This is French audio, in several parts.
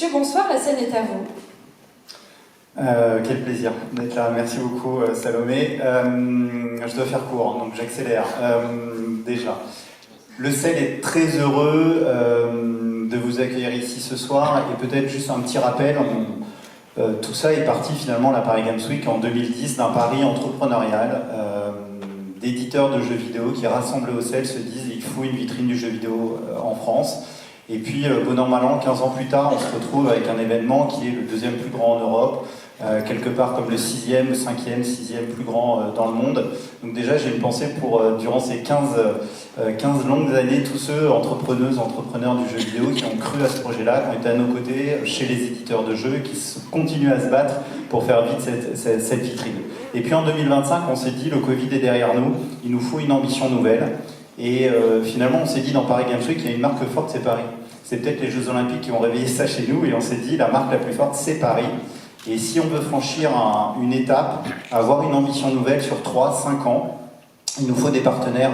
Messieurs, bonsoir, la scène est à vous. Quel plaisir d'être là, merci beaucoup Salomé. Je dois faire court, donc j'accélère. Déjà, le CEL est très heureux de vous accueillir ici ce soir, et peut-être juste un petit rappel, tout ça est parti finalement, la Paris Games Week en 2010, d'un pari entrepreneurial d'éditeurs de jeux vidéo qui, rassemblés au CEL, se disent il faut une vitrine du jeu vidéo en France. Et puis, bon an, mal an, 15 ans plus tard, on se retrouve avec un événement qui est le deuxième plus grand en Europe, quelque part comme le 6e, 5e, 6e plus grand dans le monde. Donc déjà, j'ai une pensée pour, durant ces 15 longues années, tous ceux, entrepreneurs du jeu vidéo, qui ont cru à ce projet-là, qui ont été à nos côtés, chez les éditeurs de jeux, qui continuent à se battre pour faire vite cette vitrine. Et puis en 2025, on s'est dit, le Covid est derrière nous, il nous faut une ambition nouvelle. Et finalement, on s'est dit dans Paris Games Week, il y a une marque forte, c'est Paris. C'est peut-être les Jeux Olympiques qui ont réveillé ça chez nous, et on s'est dit, la marque la plus forte, c'est Paris. Et si on veut franchir une étape, avoir une ambition nouvelle sur 3-5 ans, il nous faut des partenaires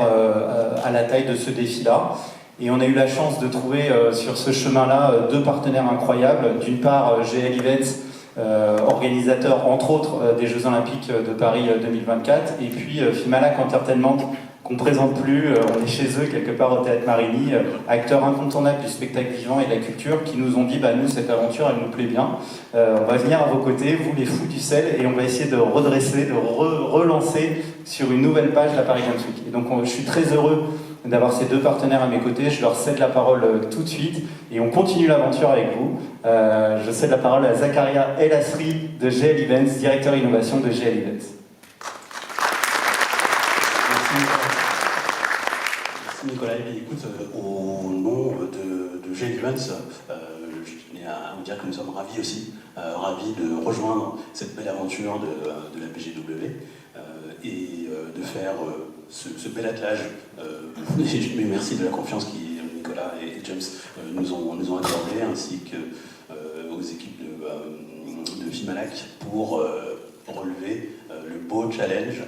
à la taille de ce défi-là. Et on a eu la chance de trouver sur ce chemin-là deux partenaires incroyables. D'une part, GL Events, organisateur entre autres des Jeux Olympiques de Paris 2024, et puis Filmalac Entertainment, qu'on ne présente plus, on est chez eux quelque part au Théâtre Marigny, acteurs incontournables du spectacle vivant et de la culture, qui nous ont dit nous cette aventure elle nous plaît bien, on va venir à vos côtés, vous les fous du CEL, et on va essayer de redresser, de relancer sur une nouvelle page la Paris Games Week. Et donc je suis très heureux d'avoir ces deux partenaires à mes côtés, je leur cède la parole tout de suite, et on continue l'aventure avec vous. Je cède la parole à Zakaria El Asri de GL Events, directeur innovation de GL Events. Nicolas, écoute, au nom de GL Events, je tenais à vous dire que nous sommes ravis aussi, ravis de rejoindre cette belle aventure de la PGW et de faire ce bel attelage. Mais merci de la confiance que Nicolas et James nous ont accordée, ainsi qu'aux équipes de Filmalac pour relever le beau challenge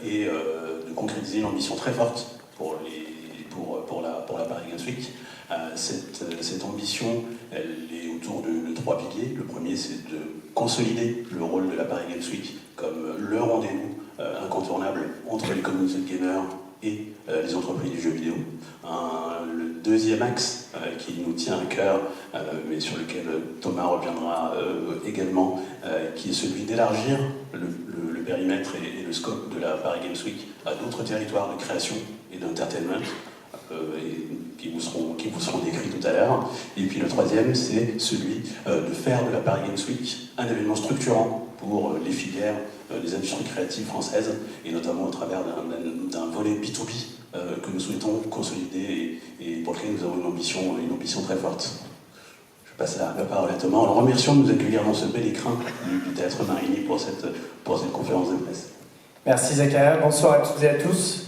et de concrétiser une ambition très forte pour la Paris Games Week. Cette ambition, elle est autour de trois piliers. Le premier, c'est de consolider le rôle de la Paris Games Week comme le rendez-vous incontournable entre les communautés de gamers et les entreprises du jeu vidéo. Le deuxième axe qui nous tient à cœur, mais sur lequel Thomas reviendra également, qui est celui d'élargir le périmètre et le scope de la Paris Games Week à d'autres territoires de création et d'entertainment, qui vous seront décrits tout à l'heure. Et puis le troisième, c'est celui de faire de la Paris Games Week un événement structurant pour les filières des industries créatives françaises, et notamment au travers d'un volet B2B que nous souhaitons consolider et pour lequel nous avons une ambition très forte. Je passe la parole à Thomas en le remerciant de nous accueillir dans ce bel écrin du Théâtre Marigny pour cette conférence de presse. Merci Zakaria, bonsoir à toutes et à tous.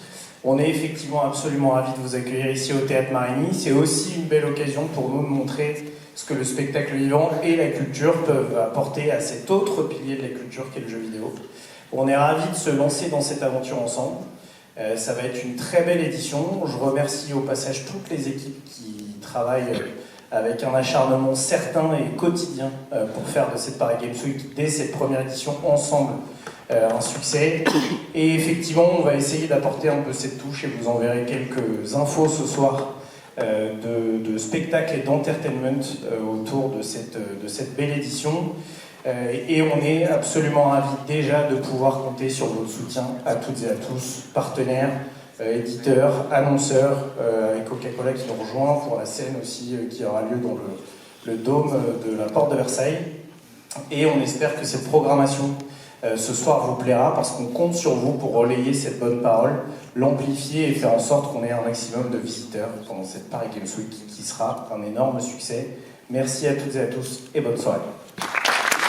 On est effectivement absolument ravis de vous accueillir ici au Théâtre Marigny. C'est aussi une belle occasion pour nous de montrer ce que le spectacle vivant et la culture peuvent apporter à cet autre pilier de la culture qu'est le jeu vidéo. On est ravis de se lancer dans cette aventure ensemble. Ça va être une très belle édition. Je remercie au passage toutes les équipes qui travaillent avec un acharnement certain et quotidien pour faire de cette Paris Games Week, dès cette première édition, ensemble, un succès. Et effectivement, on va essayer d'apporter un peu cette touche, et vous enverrez quelques infos ce soir de spectacles et d'entertainment autour de cette belle édition. Et on est absolument ravis déjà de pouvoir compter sur votre soutien à toutes et à tous, partenaires, éditeurs, annonceurs, et Coca-Cola qui nous rejoint pour la scène aussi qui aura lieu dans le dôme de la Porte de Versailles. Et on espère que cette programmation ce soir vous plaira, parce qu'on compte sur vous pour relayer cette bonne parole, l'amplifier et faire en sorte qu'on ait un maximum de visiteurs pendant cette Paris Games Week qui sera un énorme succès. Merci à toutes et à tous et bonne soirée.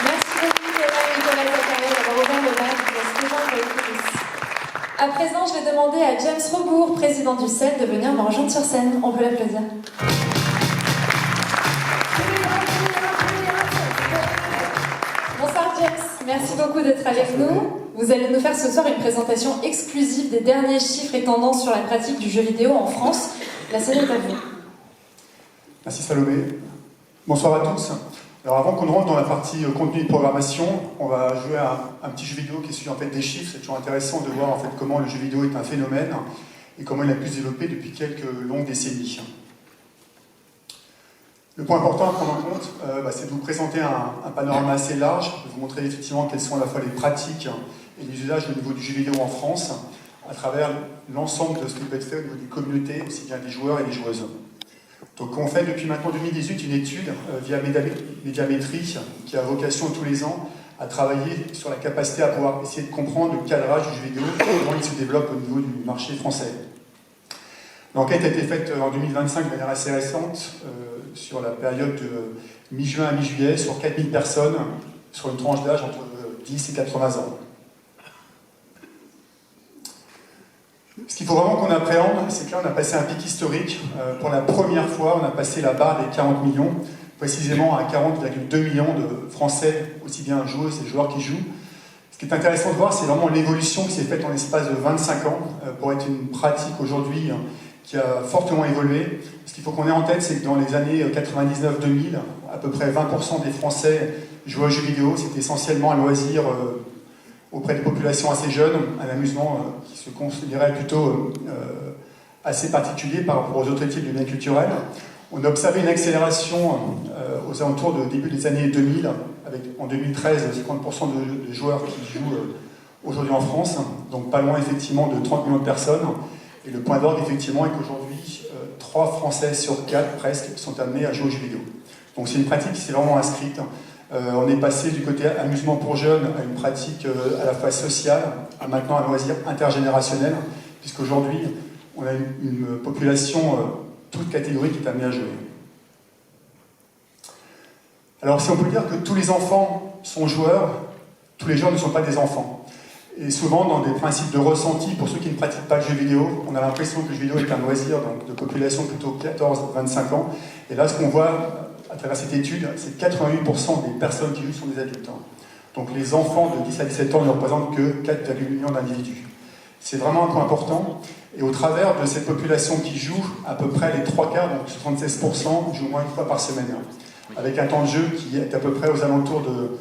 Merci beaucoup Nicolas Zakaria d'avoir ouvert le live pour se rejoindre avec nous. À présent, je vais demander à James Rebourg, président du CEL, de venir me rejoindre sur scène. On peut l'applaudir. Bonsoir James, merci beaucoup d'être avec nous. Vous allez nous faire ce soir une présentation exclusive des derniers chiffres et tendances sur la pratique du jeu vidéo en France. La scène est à vous. Merci Salomé. Bonsoir à tous. Alors avant qu'on rentre dans la partie contenu de programmation, on va jouer à un petit jeu vidéo qui est celui en fait des chiffres. C'est toujours intéressant de voir en fait comment le jeu vidéo est un phénomène et comment il a pu se développer depuis quelques longues décennies. Le point important à prendre en compte, c'est de vous présenter un panorama assez large, de vous montrer effectivement quelles sont à la fois les pratiques et les usages au niveau du jeu vidéo en France, à travers l'ensemble de ce qui peut être fait au niveau des communautés, aussi bien des joueurs et des joueuses. Donc on fait depuis maintenant 2018 une étude via Médiamétrie qui a vocation tous les ans à travailler sur la capacité à pouvoir essayer de comprendre le cadrage du jeu vidéo et comment il se développe au niveau du marché français. L'enquête a été faite en 2025 de manière assez récente, sur la période de mi-juin à mi-juillet, sur 4000 personnes, sur une tranche d'âge entre 10 et 80 ans. Ce qu'il faut vraiment qu'on appréhende, c'est que là on a passé un pic historique. Pour la première fois, on a passé la barre des 40 millions, précisément à 40,2 millions de Français, aussi bien joueuses et joueurs qui jouent. Ce qui est intéressant de voir, c'est vraiment l'évolution qui s'est faite en l'espace de 25 ans, pour être une pratique aujourd'hui qui a fortement évolué. Ce qu'il faut qu'on ait en tête, c'est que dans les années 99-2000, à peu près 20% des Français jouaient aux jeux vidéo. C'était essentiellement un loisir auprès des populations assez jeunes, un amusement qui se considérait plutôt assez particulier par rapport aux autres types de biens culturels. On a observé une accélération aux alentours de début des années 2000, avec en 2013 50% de joueurs qui jouent aujourd'hui en France, donc pas loin effectivement de 30 millions de personnes. Et le point d'orgue, effectivement, est qu'aujourd'hui, 3 Français sur 4, presque, sont amenés à jouer aux jeux vidéo. Donc c'est une pratique qui s'est vraiment inscrite. On est passé du côté amusement pour jeunes à une pratique à la fois sociale, à maintenant un loisir intergénérationnel, puisqu'aujourd'hui, on a une population, toute catégorie, qui est amenée à jouer. Alors si on peut dire que tous les enfants sont joueurs, tous les joueurs ne sont pas des enfants. Et souvent, dans des principes de ressenti, pour ceux qui ne pratiquent pas le jeu vidéo, on a l'impression que le jeu vidéo est un loisir donc de population plutôt 14-25 ans. Et là, ce qu'on voit à travers cette étude, c'est que 88% des personnes qui jouent sont des adultes. Donc les enfants de 10 à 17 ans ne représentent que 4,8 millions d'individus. C'est vraiment un point important. Et au travers de cette population qui joue, à peu près les 3 quarts, donc 76%, jouent au moins une fois par semaine. Avec un temps de jeu qui est à peu près aux alentours de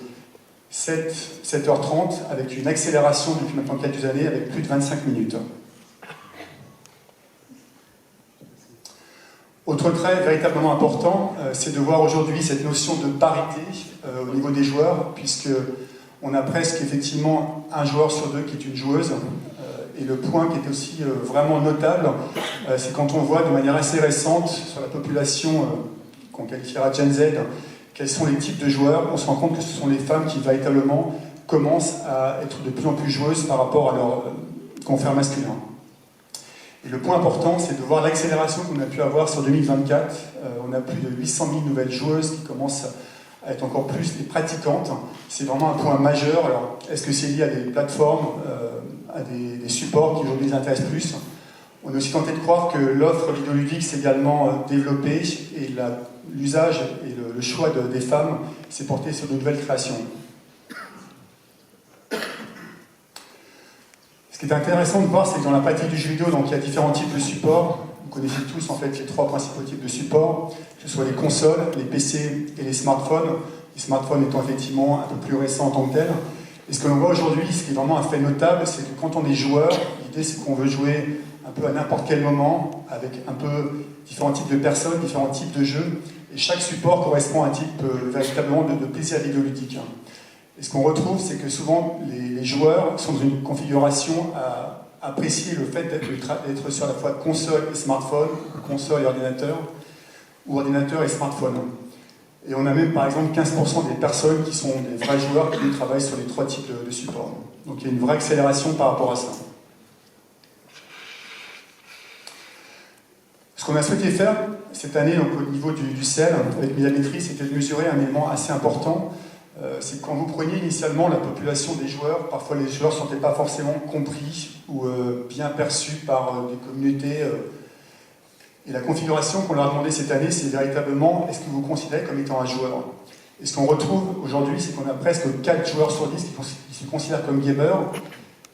7h30, avec une accélération depuis maintenant quelques années, avec plus de 25 minutes. Autre trait véritablement important, c'est de voir aujourd'hui cette notion de parité au niveau des joueurs, puisque on a presque effectivement un joueur sur 2 qui est une joueuse. Et le point qui est aussi vraiment notable, c'est quand on voit de manière assez récente sur la population qu'on qualifiera Gen Z, quels sont les types de joueurs, on se rend compte que ce sont les femmes qui véritablement commencent à être de plus en plus joueuses par rapport à leurs confrères masculins. Et le point important, c'est de voir l'accélération qu'on a pu avoir sur 2024. On a plus de 800 000 nouvelles joueuses qui commencent à être encore plus des pratiquantes. C'est vraiment un point majeur. Alors, est-ce que c'est lié à des plateformes, à des supports qui aujourd'hui les intéressent plus? On est aussi tenté de croire que l'offre vidéoludique s'est également développée et l'usage et le choix des femmes s'est porté sur de nouvelles créations. Ce qui est intéressant de voir, c'est que dans la pratique du jeu vidéo, donc, il y a différents types de supports. Vous connaissez tous en fait les 3 principaux types de supports, que ce soit les consoles, les PC et les smartphones. Les smartphones étant effectivement un peu plus récents en tant que tels. Et ce que l'on voit aujourd'hui, ce qui est vraiment un fait notable, c'est que quand on est joueur, l'idée c'est qu'on veut jouer un peu à n'importe quel moment, avec un peu différents types de personnes, différents types de jeux, et chaque support correspond à un type véritablement de plaisir vidéoludique. Et ce qu'on retrouve, c'est que souvent les joueurs sont dans une configuration à apprécier le fait d'être sur la fois console et smartphone, console et ordinateur, ou ordinateur et smartphone. Et on a même par exemple 15% des personnes qui sont des vrais joueurs qui travaillent sur les 3 types de supports. Donc il y a une vraie accélération par rapport à ça. Ce qu'on a souhaité faire cette année donc, au niveau du CEL, avec Médiamétrie, c'était de mesurer un élément assez important. C'est que quand vous preniez initialement la population des joueurs, parfois les joueurs ne se sentaient pas forcément compris ou bien perçus par des communautés. Et la configuration qu'on leur a demandé cette année, c'est véritablement, est-ce que vous vous considérez comme étant un joueur? Et ce qu'on retrouve aujourd'hui, c'est qu'on a presque 4 joueurs sur 10 qui se considèrent comme gamers.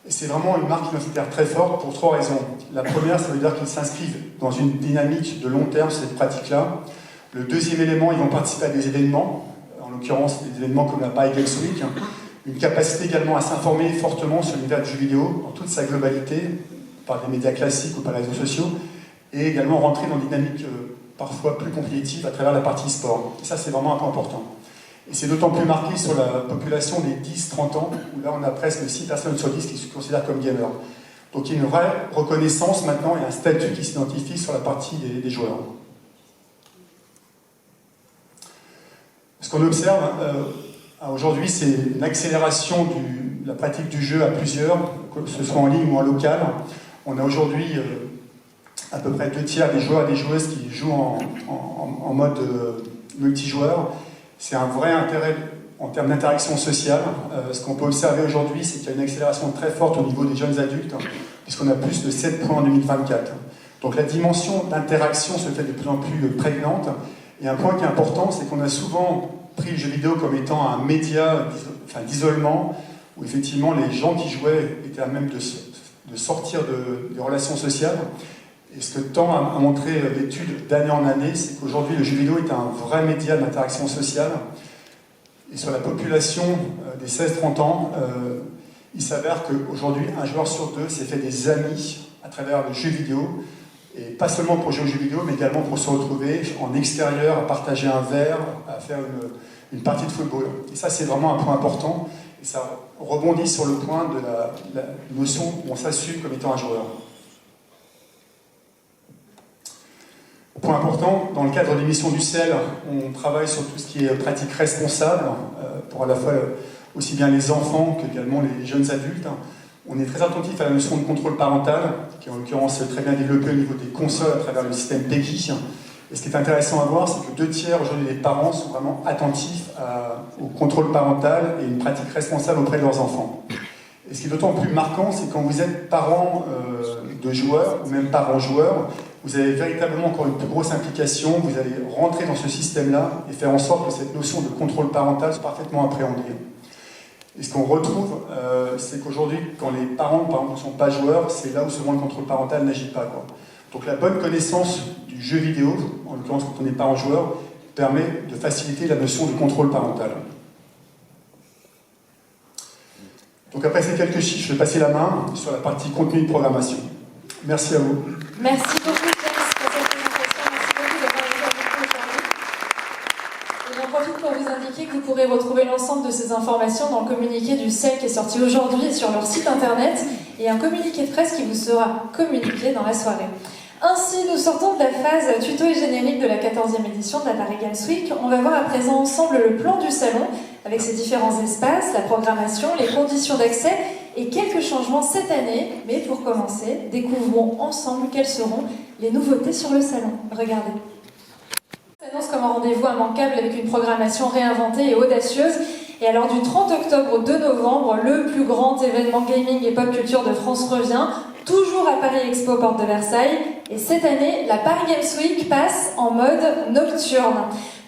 Et c'est vraiment une marque identitaire très forte pour 3 raisons. La première, ça veut dire qu'ils s'inscrivent dans une dynamique de long terme sur cette pratique-là. Le deuxième élément, ils vont participer à des événements en l'occurrence des événements comme la Paris Games Week, une capacité également à s'informer fortement sur l'univers du jeu vidéo dans toute sa globalité, par des médias classiques ou par les réseaux sociaux, et également rentrer dans une dynamique parfois plus compétitive à travers la partie sport. Et ça, c'est vraiment un point important. Et c'est d'autant plus marqué sur la population des 10-30 ans, où là, on a presque 6 personnes sur 10 qui se considèrent comme gamers. Donc il y a une vraie reconnaissance maintenant et un statut qui s'identifie sur la partie des joueurs. Ce qu'on observe aujourd'hui, c'est une accélération de la pratique du jeu à plusieurs, que ce soit en ligne ou en local. On a aujourd'hui à peu près 2/3 des joueurs et des joueuses qui jouent en mode multijoueur. C'est un vrai intérêt en termes d'interaction sociale. Ce qu'on peut observer aujourd'hui, c'est qu'il y a une accélération très forte au niveau des jeunes adultes, puisqu'on a plus de 7 points en 2024. Donc la dimension d'interaction se fait de plus en plus prégnante. Et un point qui est important, c'est qu'on a souvent pris le jeu vidéo comme étant un média d'isolement, où effectivement les gens qui jouaient étaient à même de sortir des relations sociales. Et ce que tend à montrer l'étude d'année en année, c'est qu'aujourd'hui le jeu vidéo est un vrai média d'interaction sociale. Et sur la population des 16-30 ans, il s'avère qu'aujourd'hui, un joueur sur deux s'est fait des amis à travers le jeu vidéo. Et pas seulement pour jouer aux jeux vidéo, mais également pour se retrouver en extérieur, à partager un verre, à faire une partie de football. Et ça, c'est vraiment un point important. Et ça rebondit sur le point de la notion où on s'assume comme étant un joueur. Point important, dans le cadre des missions du CEL, on travaille sur tout ce qui est pratique responsable, pour à la fois aussi bien les enfants qu'également les jeunes adultes. On est très attentif à la notion de contrôle parental, qui est en l'occurrence très bien développée au niveau des consoles à travers le système PEGI. Et ce qui est intéressant à voir, c'est que 2/3 aujourd'hui des parents sont vraiment attentifs au contrôle parental et une pratique responsable auprès de leurs enfants. Et ce qui est d'autant plus marquant, c'est quand vous êtes parent de joueurs, ou même parent joueur, vous avez véritablement encore une plus grosse implication, vous allez rentrer dans ce système-là et faire en sorte que cette notion de contrôle parental soit parfaitement appréhendée. Et ce qu'on retrouve, c'est qu'aujourd'hui, quand les parents, par exemple, ne sont pas joueurs, c'est là où souvent le contrôle parental n'agit pas, quoi. Donc la bonne connaissance du jeu vidéo, en l'occurrence quand on n'est pas en joueur, permet de faciliter la notion de contrôle parental. Donc après ces quelques chiffres, je vais passer la main sur la partie contenu de programmation. Merci à vous. Merci beaucoup, James, pour cette présentation. Merci beaucoup d'avoir été avec nous aujourd'hui. Et j'en profite pour vous indiquer que vous pourrez retrouver l'ensemble de ces informations dans le communiqué du CEL qui est sorti aujourd'hui sur leur site internet et un communiqué de presse qui vous sera communiqué dans la soirée. Ainsi, nous sortons de la phase tuto et générique de la 14e édition de la Paris Games Week. On va voir à présent ensemble le plan du salon avec ses différents espaces, la programmation, les conditions d'accès et quelques changements cette année. Mais pour commencer, découvrons ensemble quelles seront les nouveautés sur le salon. Regardez. Ça s'annonce comme un rendez-vous immanquable avec une programmation réinventée et audacieuse. Et alors du 30 octobre au 2 novembre, le plus grand événement gaming et pop culture de France revient, toujours à Paris Expo Porte de Versailles. Et cette année, la Paris Games Week passe en mode nocturne.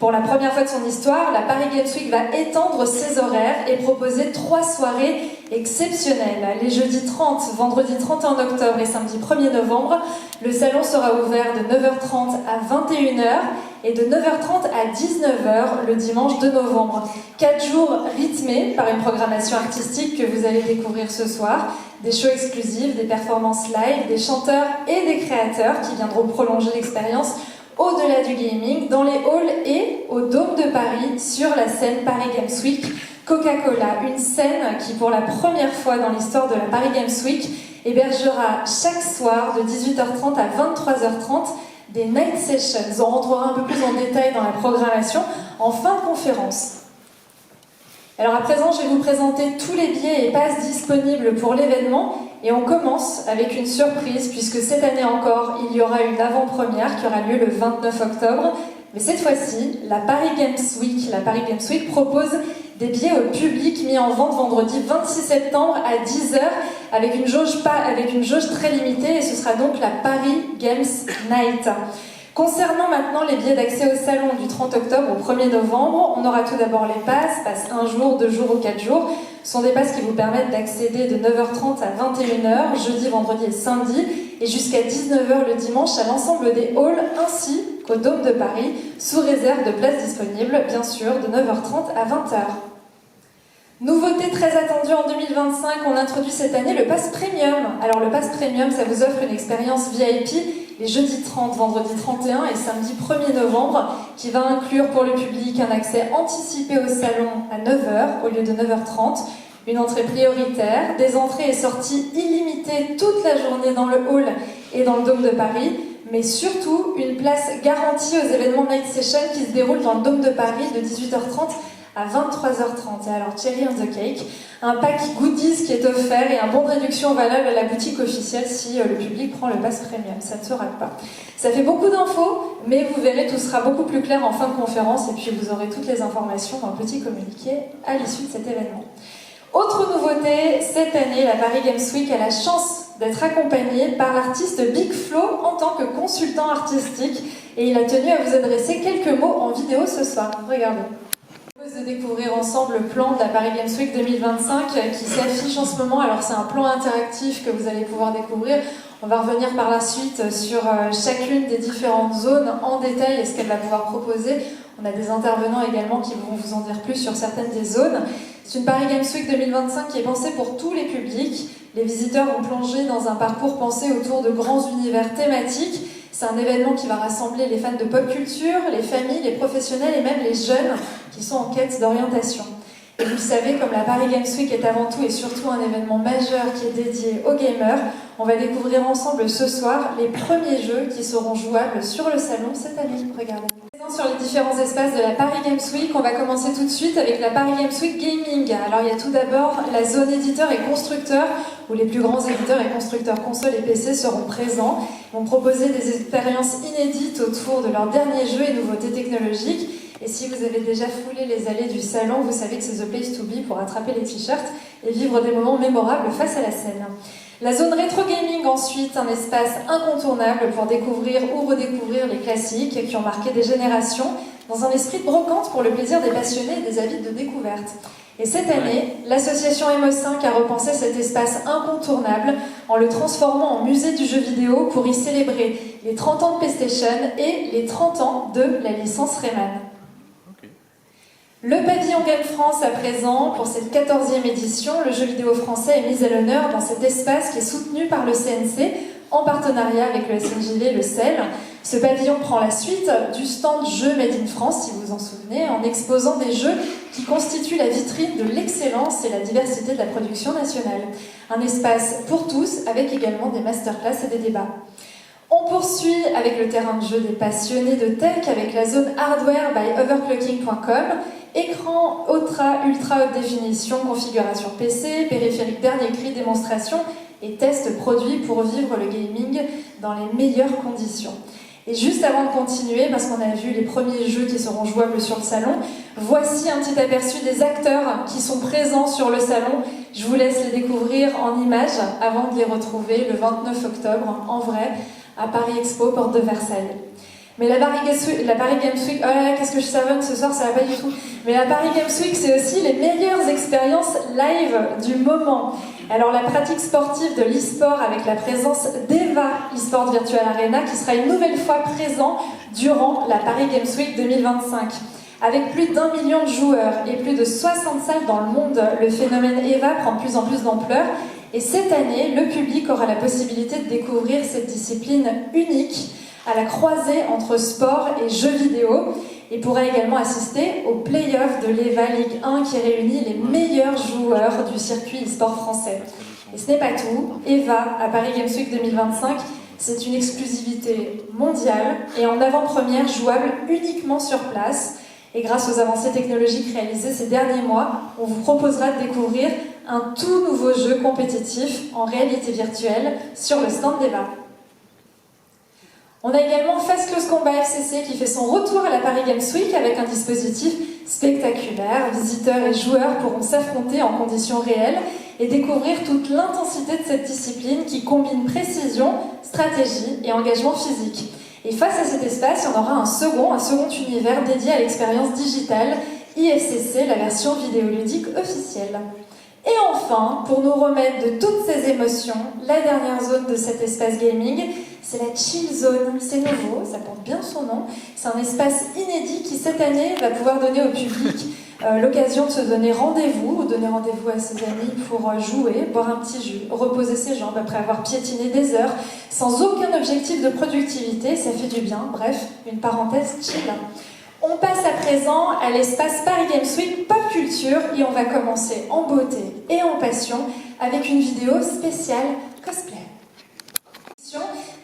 Pour la première fois de son histoire, la Paris Games Week va étendre ses horaires et proposer 3 soirées exceptionnelles. Les jeudis 30, vendredi 31 octobre et samedi 1er novembre, le salon sera ouvert de 9h30 à 21h et de 9h30 à 19h le dimanche 2 novembre. 4 jours rythmés par une programmation artistique que vous allez découvrir ce soir, des shows exclusifs, des performances live, des chanteurs et des créateurs qui viendront prolonger l'expérience au-delà du gaming, dans les halls et au Dôme de Paris, sur la scène Paris Games Week. Coca-Cola, une scène qui, pour la première fois dans l'histoire de la Paris Games Week, hébergera chaque soir de 18h30 à 23h30 des night sessions. On rentrera un peu plus en détail dans la programmation en fin de conférence. Alors à présent, je vais vous présenter tous les billets et passes disponibles pour l'événement. Et on commence avec une surprise, puisque cette année encore, il y aura une avant-première qui aura lieu le 29 octobre. Mais cette fois-ci, la Paris Games Week propose des billets au public mis en vente vendredi 26 septembre à 10h avec une jauge très limitée, et ce sera donc la Paris Games Night. Concernant maintenant les billets d'accès au salon du 30 octobre au 1er novembre, on aura tout d'abord les passes 1 jour, 2 jours ou 4 jours. Ce sont des passes qui vous permettent d'accéder de 9h30 à 21h, jeudi, vendredi et samedi, et jusqu'à 19h le dimanche à l'ensemble des halls ainsi au Dôme de Paris, sous réserve de places disponibles, bien sûr, de 9h30 à 20h. Nouveauté très attendue en 2025, on introduit cette année le Pass Premium. Alors le Pass Premium, ça vous offre une expérience VIP les jeudis 30, vendredi 31 et samedi 1er novembre, qui va inclure pour le public un accès anticipé au salon à 9h au lieu de 9h30, une entrée prioritaire, des entrées et sorties illimitées toute la journée dans le hall et dans le Dôme de Paris, mais surtout une place garantie aux événements Night Session qui se déroulent dans le Dôme de Paris de 18h30 à 23h30. Et alors, cherry on the cake, un pack goodies qui est offert et un bon de réduction valable à la boutique officielle si le public prend le pass premium. Ça ne se rate pas. Ça fait beaucoup d'infos, mais vous verrez, tout sera beaucoup plus clair en fin de conférence et puis vous aurez toutes les informations dans le petit communiqué à l'issue de cet événement. Autre nouveauté, cette année, la Paris Games Week a la chance d'être accompagnée par l'artiste Big Flo en tant que consultant artistique et il a tenu à vous adresser quelques mots en vidéo ce soir. Regardez. De découvrir ensemble le plan de la Paris Games Week 2025 qui s'affiche en ce moment. Alors c'est un plan interactif que vous allez pouvoir découvrir. On va revenir par la suite sur chacune des différentes zones en détail et ce qu'elle va pouvoir proposer. On a des intervenants également qui vont vous en dire plus sur certaines des zones. C'est une Paris Games Week 2025 qui est pensée pour tous les publics. Les visiteurs vont plonger dans un parcours pensé autour de grands univers thématiques. C'est un événement qui va rassembler les fans de pop culture, les familles, les professionnels et même les jeunes qui sont en quête d'orientation. Et vous le savez, comme la Paris Games Week est avant tout et surtout un événement majeur qui est dédié aux gamers, on va découvrir ensemble ce soir les premiers jeux qui seront jouables sur le salon cette année. Regardez. Sur les différents espaces de la Paris Games Week, on va commencer tout de suite avec la Paris Games Week Gaming. Alors il y a tout d'abord la zone éditeur et constructeur, où les plus grands éditeurs et constructeurs consoles et PC seront présents. Ils vont proposer des expériences inédites autour de leurs derniers jeux et nouveautés technologiques. Et si vous avez déjà foulé les allées du salon, vous savez que c'est the place to be pour attraper les t-shirts et vivre des moments mémorables face à la scène. La zone rétro gaming ensuite, un espace incontournable pour découvrir ou redécouvrir les classiques qui ont marqué des générations dans un esprit de brocante pour le plaisir des passionnés et des avides de découverte. Et cette année, l'association Emo5 a repensé cet espace incontournable en le transformant en musée du jeu vidéo pour y célébrer les 30 ans de PlayStation et les 30 ans de la licence Rayman. Le pavillon Game France à présent, pour cette 14e édition, le jeu vidéo français est mis à l'honneur dans cet espace qui est soutenu par le CNC en partenariat avec le SNJV et le CEL. Ce pavillon prend la suite du stand Jeux Made in France, si vous vous en souvenez, en exposant des jeux qui constituent la vitrine de l'excellence et la diversité de la production nationale. Un espace pour tous, avec également des masterclass et des débats. On poursuit avec le terrain de jeu des passionnés de tech avec la zone hardware by overclocking.com, écran ultra haute définition, configuration PC, périphérique dernier cri, démonstration et tests produits pour vivre le gaming dans les meilleures conditions. Et juste avant de continuer, parce qu'on a vu les premiers jeux qui seront jouables sur le salon, voici un petit aperçu des acteurs qui sont présents sur le salon. Je vous laisse les découvrir en images avant de les retrouver le 29 octobre en vrai à Paris Expo, porte de Versailles. Mais la Paris Games Week, oh là là, qu'est-ce que je savonne ce soir, ça va pas du tout. Mais la Paris Games Week, c'est aussi les meilleures expériences live du moment. Alors la pratique sportive de l'e-sport avec la présence d'EVA eSport Virtual Arena qui sera une nouvelle fois présent durant la Paris Games Week 2025. Avec plus d'1 million de joueurs et plus de 60 salles dans le monde, le phénomène EVA prend de plus en plus d'ampleur. Et cette année, le public aura la possibilité de découvrir cette discipline unique à la croisée entre sport et jeux vidéo et pourra également assister au play-off de l'EVA Ligue 1 qui réunit les meilleurs joueurs du circuit e-sport français. Et ce n'est pas tout, EVA à Paris Games Week 2025, c'est une exclusivité mondiale et en avant-première jouable uniquement sur place. Et grâce aux avancées technologiques réalisées ces derniers mois, on vous proposera de découvrir un tout nouveau jeu compétitif en réalité virtuelle sur le stand d'EVA. On a également Fast Close Combat FCC qui fait son retour à la Paris Games Week avec un dispositif spectaculaire. Visiteurs et joueurs pourront s'affronter en conditions réelles et découvrir toute l'intensité de cette discipline qui combine précision, stratégie et engagement physique. Et face à cet espace, il y en aura un second univers dédié à l'expérience digitale IFCC, la version vidéoludique officielle. Et enfin, pour nous remettre de toutes ces émotions, la dernière zone de cet espace gaming, C'est la Chill Zone, c'est nouveau, ça porte bien son nom. C'est un espace inédit qui cette année va pouvoir donner au public l'occasion de se donner rendez-vous, ou donner rendez-vous à ses amis pour jouer, boire un petit jus, reposer ses jambes après avoir piétiné des heures, sans aucun objectif de productivité, ça fait du bien, bref, une parenthèse chill. On passe à présent à l'espace Paris Games Week Pop Culture et on va commencer en beauté et en passion avec une vidéo spéciale cosplay.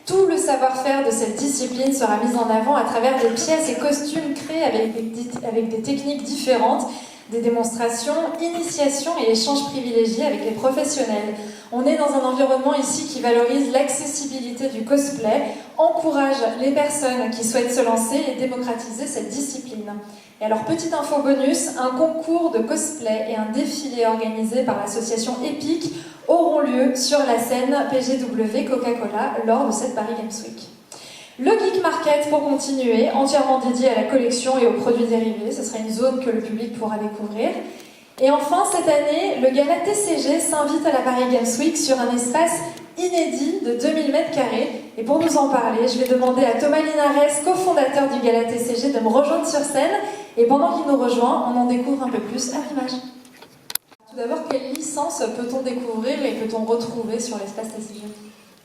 Tout le savoir-faire de cette discipline sera mis en avant à travers des pièces et costumes créés avec des techniques différentes, des démonstrations, initiations et échanges privilégiés avec les professionnels. On est dans un environnement ici qui valorise l'accessibilité du cosplay, encourage les personnes qui souhaitent se lancer et démocratiser cette discipline. Et alors, petite info bonus, un concours de cosplay et un défilé organisé par l'association EPIC auront lieu sur la scène PGW Coca-Cola lors de cette Paris Games Week. Le Geek Market, pour continuer, entièrement dédié à la collection et aux produits dérivés. Ce sera une zone que le public pourra découvrir. Et enfin, cette année, le gala TCG s'invite à la Paris Games Week sur un espace inédit de 2000 m². Et pour nous en parler, je vais demander à Thomas Linares, cofondateur du gala TCG, de me rejoindre sur scène. Et pendant qu'il nous rejoint, on en découvre un peu plus à l'image. Tout d'abord, quelle licence peut-on découvrir et peut-on retrouver sur l'espace TCG ?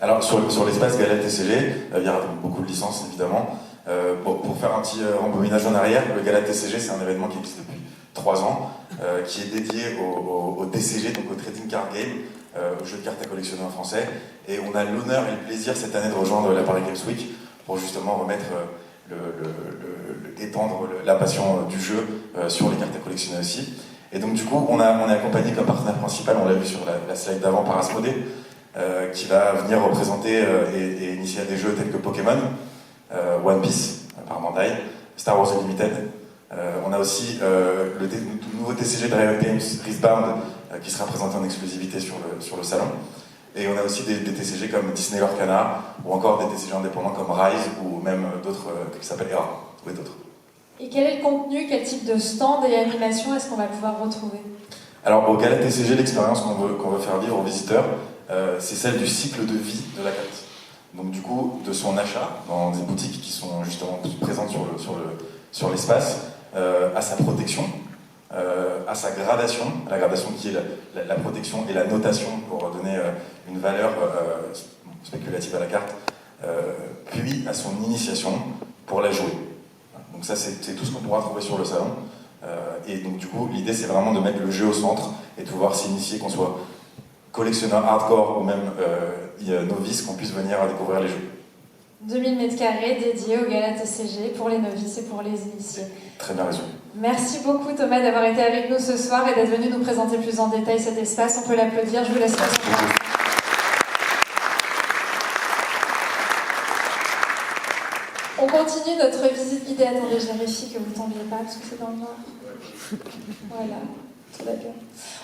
Alors sur l'espace Gala TCG, il y aura beaucoup de licences évidemment. Pour faire un petit rembobinage en arrière, le Gala TCG c'est un événement qui existe depuis 3 ans, qui est dédié au TCG, donc au Trading Card Game, au jeu de cartes à collectionner en français. Et on a l'honneur et le plaisir cette année de rejoindre la Paris Games Week pour justement remettre, étendre la passion du jeu sur les cartes à collectionner aussi. Et donc du coup, on est accompagné comme partenaire principal, on l'a vu sur la slide d'avant, par Asmodée, qui va venir représenter et initier des jeux tels que Pokémon, One Piece par Bandai, Star Wars Unlimited. On a aussi le nouveau TCG de Riot Games, Riftbound, qui sera présenté en exclusivité sur le salon. Et on a aussi des TCG comme Disney Lorcana, ou encore des TCG indépendants comme Rise, ou même d'autres qui s'appellent ERA, ou d'autres. Et quel est le contenu, quel type de stand et animation est-ce qu'on va pouvoir retrouver ? Alors au Gala TCG, l'expérience qu'on veut faire vivre aux visiteurs, c'est celle du cycle de vie de la carte. Donc du coup, de son achat dans des boutiques qui sont justement présentes sur l'espace, à sa protection, à sa gradation, la gradation qui est la protection et la notation pour donner une valeur spéculative à la carte, puis à son initiation pour la jouer. Donc ça, c'est tout ce qu'on pourra trouver sur le salon. Et donc du coup, l'idée, c'est vraiment de mettre le jeu au centre et de pouvoir s'initier, qu'on soit collectionneur hardcore ou même novice, qu'on puisse venir découvrir les jeux. 2000 m² dédiés au gala TCG pour les novices et pour les initiés. Très bien résumé. Merci beaucoup Thomas d'avoir été avec nous ce soir et d'être venu nous présenter plus en détail cet espace. On peut l'applaudir, je vous laisse passer. On continue notre visite guidée. Attendez, je vérifie que vous ne tombiez pas parce que c'est dans le noir. Voilà, tout va bien.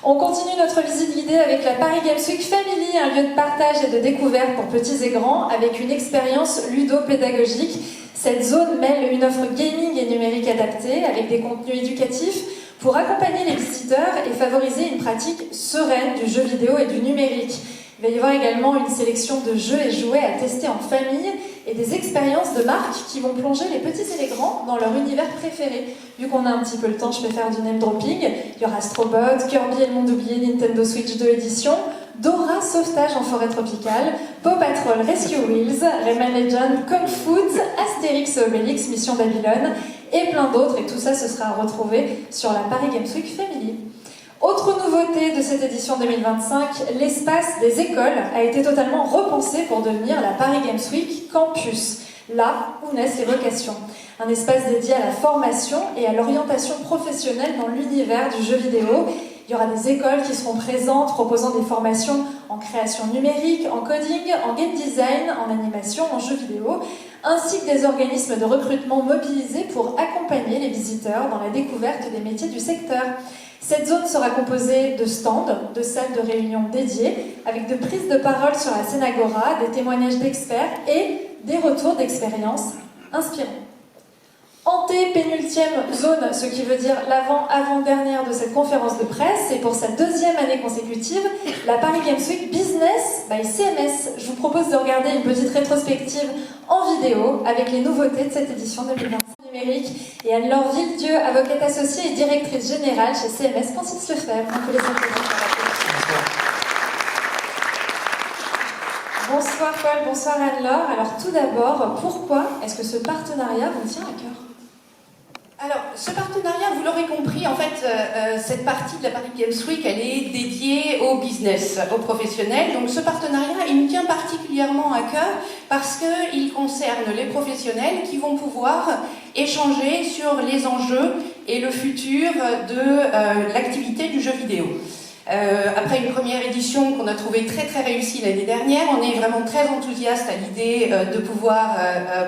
On continue notre visite guidée avec la Paris Games Week Family, un lieu de partage et de découverte pour petits et grands, avec une expérience ludo-pédagogique. Cette zone mêle une offre gaming et numérique adaptée, avec des contenus éducatifs, pour accompagner les visiteurs et favoriser une pratique sereine du jeu vidéo et du numérique. Il va y avoir également une sélection de jeux et jouets à tester en famille et des expériences de marque qui vont plonger les petits et les grands dans leur univers préféré. Vu qu'on a un petit peu le temps, je vais faire du name dropping. Il y aura Astrobot, Kirby et le monde oublié, Nintendo Switch 2 édition, Dora Sauvetage en forêt tropicale, Paw Patrol Rescue Wheels, Rayman Legend, Kung Food, Astérix et Obélix, Mission Babylone et plein d'autres. Et tout ça, ce sera à retrouver sur la Paris Games Week Family. Autre nouveauté de cette édition 2025, l'espace des écoles a été totalement repensé pour devenir la Paris Games Week Campus, là où naissent les vocations. Un espace dédié à la formation et à l'orientation professionnelle dans l'univers du jeu vidéo. Il y aura des écoles qui seront présentes proposant des formations en création numérique, en coding, en game design, en animation, en jeux vidéo, ainsi que des organismes de recrutement mobilisés pour accompagner les visiteurs dans la découverte des métiers du secteur. Cette zone sera composée de stands, de salles de réunion dédiées, avec de prises de parole sur la scène Agora, des témoignages d'experts et des retours d'expériences inspirants. Antépénultième zone, ce qui veut dire l'avant-avant-dernière de cette conférence de presse, et pour sa deuxième année consécutive, la Paris Games Week Business by CMS. Je vous propose de regarder une petite rétrospective en vidéo avec les nouveautés de cette édition 2025 numérique. Et Anne-Laure Villedieu, avocate associée et directrice générale chez CMS Francis Lefebvre. On peut les applaudir. Bonsoir Paul, bonsoir Anne-Laure. Alors tout d'abord, pourquoi est-ce que ce partenariat vous tient à cœur ? Alors, ce partenariat, vous l'aurez compris, en fait, cette partie de la Paris Games Week, elle est dédiée au business, aux professionnels. Donc, ce partenariat, il nous tient particulièrement à cœur parce qu'il concerne les professionnels qui vont pouvoir échanger sur les enjeux et le futur de l'activité du jeu vidéo. Après une première édition qu'on a trouvée très très réussie l'année dernière, on est vraiment très enthousiaste à l'idée de pouvoir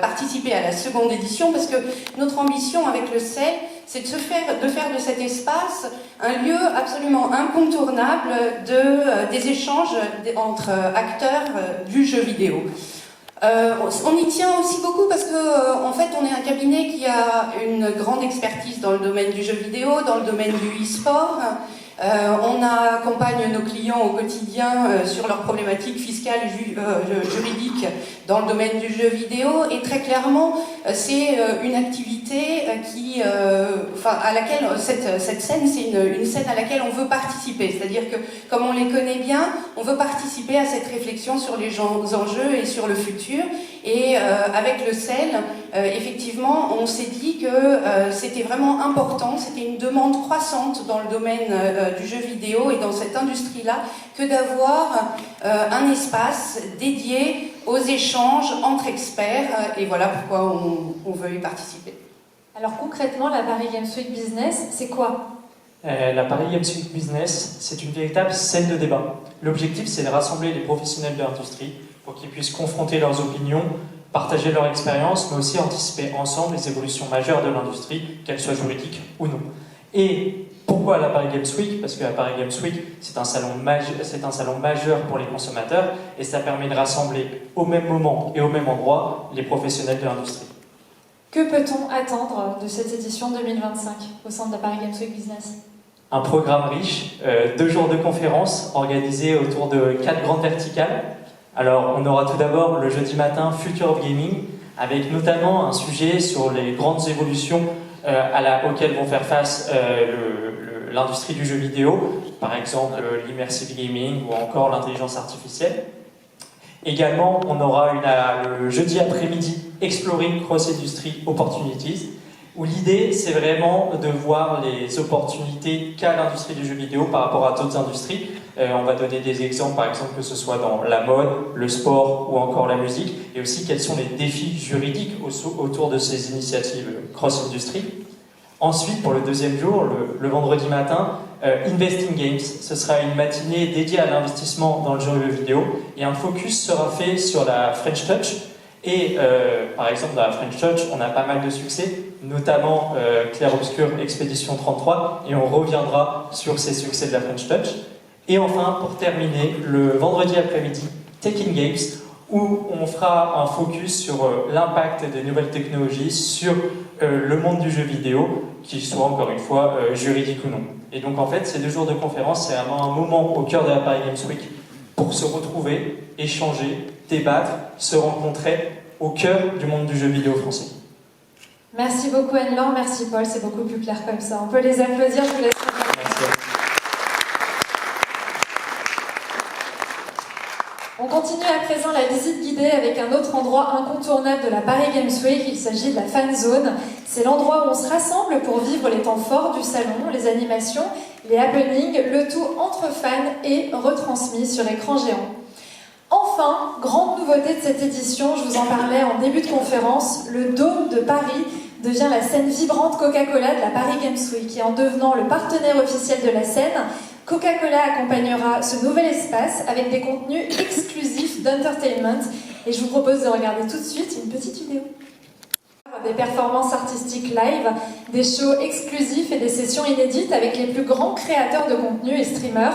participer à la seconde édition parce que notre ambition avec le CEL, c'est de faire de cet espace un lieu absolument incontournable des échanges entre acteurs du jeu vidéo. On y tient aussi beaucoup parce que en fait on est un cabinet qui a une grande expertise dans le domaine du jeu vidéo, dans le domaine du e-sport. On accompagne nos clients au quotidien sur leurs problématiques fiscales et juridiques dans le domaine du jeu vidéo et très clairement c'est une activité à laquelle cette scène c'est une scène à laquelle on veut participer, c'est-à-dire que comme on les connaît bien, on veut participer à cette réflexion sur les enjeux et sur le futur et avec le CEL, effectivement on s'est dit que c'était vraiment important, c'était une demande croissante dans le domaine du jeu vidéo et dans cette industrie-là que d'avoir un espace dédié aux échanges entre experts et voilà pourquoi on veut y participer. Alors concrètement, la Paris Games Week Business, c'est quoi ? La Paris Games Week Business, c'est une véritable scène de débat. L'objectif, c'est de rassembler les professionnels de l'industrie pour qu'ils puissent confronter leurs opinions, partager leur expérience, mais aussi anticiper ensemble les évolutions majeures de l'industrie, qu'elles soient juridiques ou non. Et pourquoi la Paris Games Week ? Parce que la Paris Games Week, c'est un salon majeur pour les consommateurs et ça permet de rassembler au même moment et au même endroit les professionnels de l'industrie. Que peut-on attendre de cette édition 2025 au sein de la Paris Games Week Business ? Un programme riche, 2 jours de conférences organisés autour de 4 grandes verticales. Alors, on aura tout d'abord le jeudi matin Future of Gaming, avec notamment un sujet sur les grandes évolutions auxquelles vont faire face l'industrie du jeu vidéo, par exemple l'immersive gaming ou encore l'intelligence artificielle. Également, on aura le jeudi après-midi Exploring Cross-Industry Opportunities, où l'idée, c'est vraiment de voir les opportunités qu'a l'industrie du jeu vidéo par rapport à d'autres industries. On va donner des exemples, par exemple, que ce soit dans la mode, le sport ou encore la musique, et aussi quels sont les défis juridiques autour de ces initiatives cross-industry. Ensuite, pour le deuxième jour, le vendredi matin, Investing Games, ce sera une matinée dédiée à l'investissement dans le jeu vidéo, et un focus sera fait sur la French Touch. Et par exemple, dans la French Touch, on a pas mal de succès, notamment Clair Obscur Expédition 33, et on reviendra sur ces succès de la French Touch. Et enfin, pour terminer, le vendredi après-midi, Tech in Games, où on fera un focus sur l'impact des nouvelles technologies sur le monde du jeu vidéo, qu'il soit encore une fois juridique ou non. Et donc en fait, ces 2 jours de conférence, c'est vraiment un moment au cœur de la Paris Games Week pour se retrouver, échanger, débattre, se rencontrer au cœur du monde du jeu vidéo français. Merci beaucoup Anne-Laure, merci Paul, c'est beaucoup plus clair comme ça. On peut les applaudir, je vous laisse. Merci. On continue à présent la visite guidée avec un autre endroit incontournable de la Paris Games Week. Il s'agit de la Fan Zone. C'est l'endroit où on se rassemble pour vivre les temps forts du salon, les animations, les happenings, le tout entre fans et retransmis sur écran géant. Enfin, grande nouveauté de cette édition, je vous en parlais en début de conférence, le Dôme de Paris devient la scène vibrante Coca-Cola de la Paris Games Week. Et en devenant le partenaire officiel de la scène, Coca-Cola accompagnera ce nouvel espace avec des contenus exclusifs d'entertainment. Et je vous propose de regarder tout de suite une petite vidéo. Des performances artistiques live, des shows exclusifs et des sessions inédites avec les plus grands créateurs de contenu et streamers.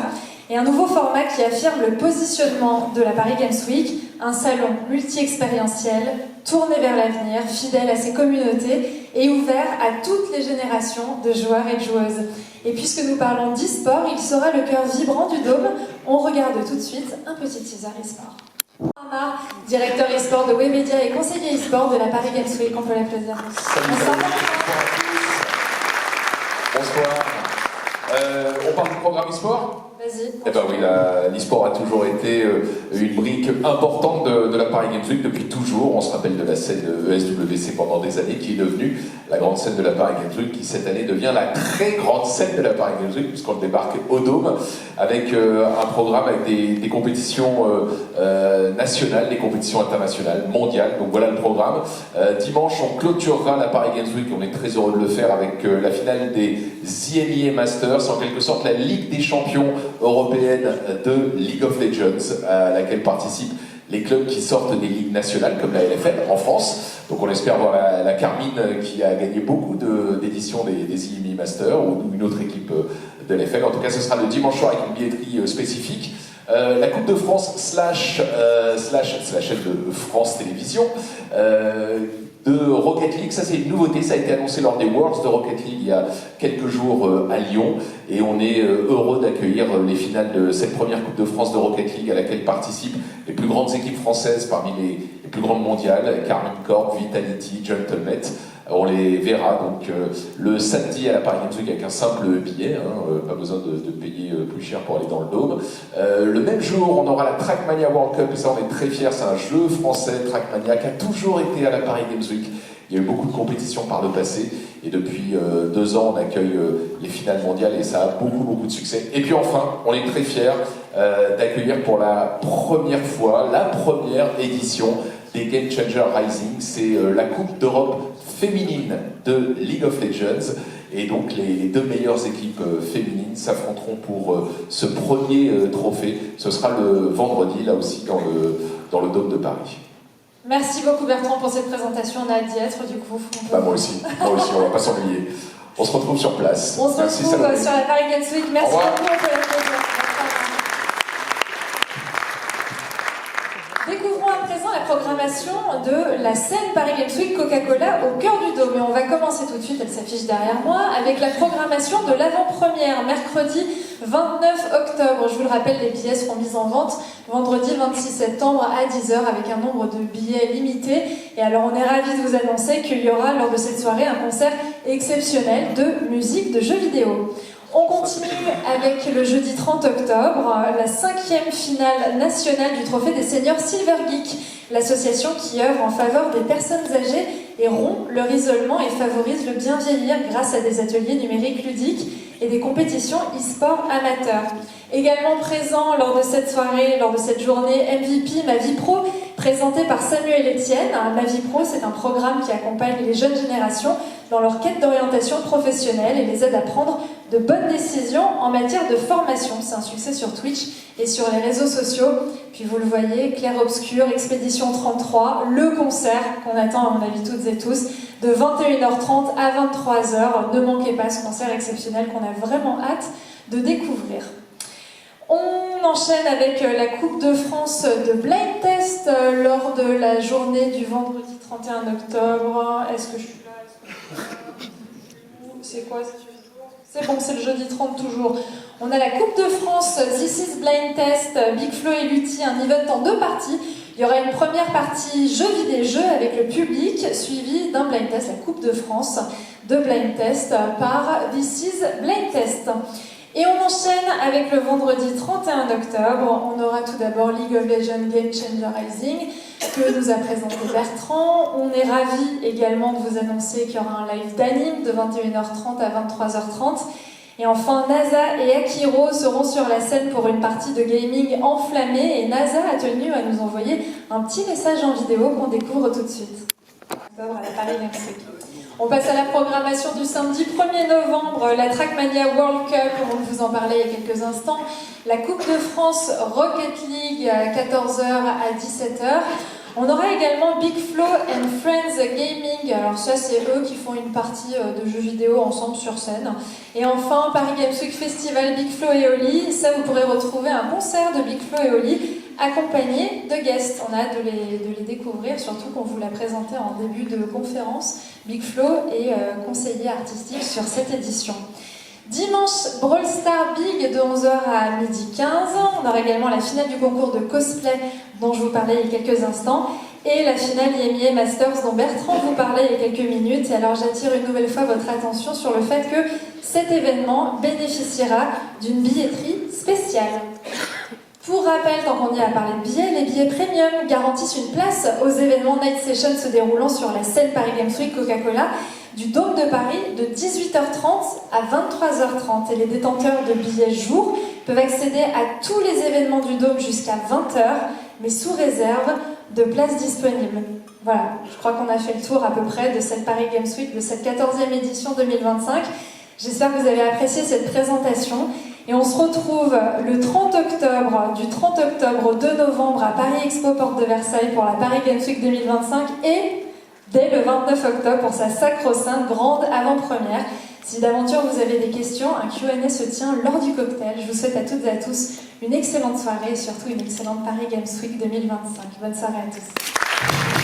Et un nouveau format qui affirme le positionnement de la Paris Games Week, un salon multi-expérientiel, tourné vers l'avenir, fidèle à ses communautés et ouvert à toutes les générations de joueurs et de joueuses. Et puisque nous parlons d'e-sport, il sera le cœur vibrant du Dôme. On regarde tout de suite un petit teaser e-sport. Directeur e-sport de Webedia et conseiller e-sport de la Paris Games Week, on peut l'applaudir. Bonsoir. On parle du programme e-sport ? Vas-y. Eh ben oui, l'e-sport a toujours été une brique importante de la Paris Games Week depuis toujours. On se rappelle de la scène ESWC pendant des années qui est devenue la grande scène de la Paris Games Week qui cette année devient la très grande scène de la Paris Games Week puisqu'on débarque au Dôme avec un programme avec des compétitions nationales, des compétitions internationales, mondiales. Donc voilà le programme. Dimanche, on clôturera la Paris Games Week. On est très heureux de le faire avec la finale des IMEA Masters, en quelque sorte la Ligue des champions européenne de League of Legends, à laquelle participent les clubs qui sortent des ligues nationales comme la LFL en France. Donc on espère voir la Carmine qui a gagné beaucoup d'éditions des IMEA Masters ou une autre équipe de l'FL. En tout cas, ce sera le dimanche soir avec une billetterie spécifique. La Coupe de France slash la chaîne de France Télévisions de Rocket League, ça c'est une nouveauté, ça a été annoncé lors des Worlds de Rocket League il y a quelques jours à Lyon et on est heureux d'accueillir les finales de cette première Coupe de France de Rocket League à laquelle participent les plus grandes équipes françaises parmi les plus grandes mondiales, Carmine Corp, Vitality, Gentlemet. On les verra donc le samedi à la Paris Games Week avec un simple billet, pas besoin de payer plus cher pour aller dans le Dôme. Le même jour, on aura la Trackmania World Cup, et ça on est très fiers, c'est un jeu français, Trackmania, qui a toujours été à la Paris Games Week. Il y a eu beaucoup de compétitions par le passé, et depuis 2 ans, on accueille les finales mondiales, et ça a beaucoup de succès. Et puis enfin, on est très fiers d'accueillir pour la première fois, la première édition des Game Changer Rising, c'est la Coupe d'Europe féminine de League of Legends et donc les 2 meilleures équipes féminines s'affronteront pour ce premier trophée. Ce sera le vendredi, là aussi, dans le Dôme de Paris. Merci beaucoup Bertrand pour cette présentation, on a hâte d'y être du coup. Moi aussi, on va pas s'ennuyer. On se retrouve sur place. On se retrouve sur la Paris Games Week, merci beaucoup, on peut l'applaudir. Découvrons à présent la programmation de la scène Paris Games Week Coca-Cola au cœur du Dôme. Et on va commencer tout de suite, elle s'affiche derrière moi, avec la programmation de l'avant-première, mercredi 29 octobre. Je vous le rappelle, les billets seront mis en vente vendredi 26 septembre à 10h avec un nombre de billets limité. Et alors on est ravis de vous annoncer qu'il y aura lors de cette soirée un concert exceptionnel de musique de jeux vidéo. On continue avec le jeudi 30 octobre, la 5e finale nationale du trophée des seniors Silver Geek, l'association qui œuvre en faveur des personnes âgées et rompt leur isolement et favorise le bien vieillir grâce à des ateliers numériques ludiques et des compétitions e-sport amateurs. Également présent lors de cette soirée, lors de cette journée, MVP Ma Vie Pro, présenté par Samuel Etienne. Ma Vie Pro, c'est un programme qui accompagne les jeunes générations dans leur quête d'orientation professionnelle et les aide à prendre de bonnes décisions en matière de formation. C'est un succès sur Twitch et sur les réseaux sociaux. Puis vous le voyez, Clair Obscur, Expédition 33, le concert qu'on attend à mon avis toutes et tous, de 21h30 à 23h. Ne manquez pas ce concert exceptionnel qu'on a vraiment hâte de découvrir. On enchaîne avec la Coupe de France de Blind Test lors de la journée du vendredi 31 octobre. Est-ce que je suis là? C'est quoi? C'est bon, c'est le jeudi 30 toujours. On a la Coupe de France, This is Blind Test, Big Flo et Lutti, un event en 2 parties. Il y aura une première partie jeux vidéo avec le public, suivie d'un blind test, la Coupe de France de Blind Test par This is Blind Test. Et on enchaîne avec le vendredi 31 octobre. On aura tout d'abord League of Legends Game Changer Rising que nous a présenté Bertrand. On est ravis également de vous annoncer qu'il y aura un live d'anime de 21h30 à 23h30. Et enfin, NASA et Akiro seront sur la scène pour une partie de gaming enflammée. Et NASA a tenu à nous envoyer un petit message en vidéo qu'on découvre tout de suite. À la Paris Games Week. On passe à la programmation du samedi 1er novembre, la Trackmania World Cup, on vous en parlait il y a quelques instants, la Coupe de France Rocket League à 14h à 17h. On aura également Big Flo and Friends Gaming, alors ça c'est eux qui font une partie de jeux vidéo ensemble sur scène. Et enfin, Paris Games Week Festival Big Flo et Oli, ça vous pourrez retrouver un concert de Big Flo et Oli accompagnés de guests. On a hâte de les découvrir, surtout qu'on vous l'a présenté en début de conférence. Big Flo est conseiller artistique sur cette édition. Dimanche, Brawl Stars Big de 11h à 12h15. On aura également la finale du concours de cosplay dont je vous parlais il y a quelques instants et la finale IMIA Masters dont Bertrand vous parlait il y a quelques minutes. Et alors j'attire une nouvelle fois votre attention sur le fait que cet événement bénéficiera d'une billetterie spéciale. Pour rappel, tant qu'on y a parlé de billets, les billets premium garantissent une place aux événements Night Session se déroulant sur la scène Paris Games Week Coca-Cola du Dôme de Paris de 18h30 à 23h30. Et les détenteurs de billets jour peuvent accéder à tous les événements du Dôme jusqu'à 20h, mais sous réserve de places disponibles. Voilà, je crois qu'on a fait le tour à peu près de cette Paris Games Week, de cette 14e édition 2025. J'espère que vous avez apprécié cette présentation. Et on se retrouve le 30 octobre, du 30 octobre au 2 novembre à Paris Expo Porte de Versailles pour la Paris Games Week 2025 et dès le 29 octobre pour sa sacro-sainte grande avant-première. Si d'aventure vous avez des questions, un Q&A se tient lors du cocktail. Je vous souhaite à toutes et à tous une excellente soirée et surtout une excellente Paris Games Week 2025. Bonne soirée à tous.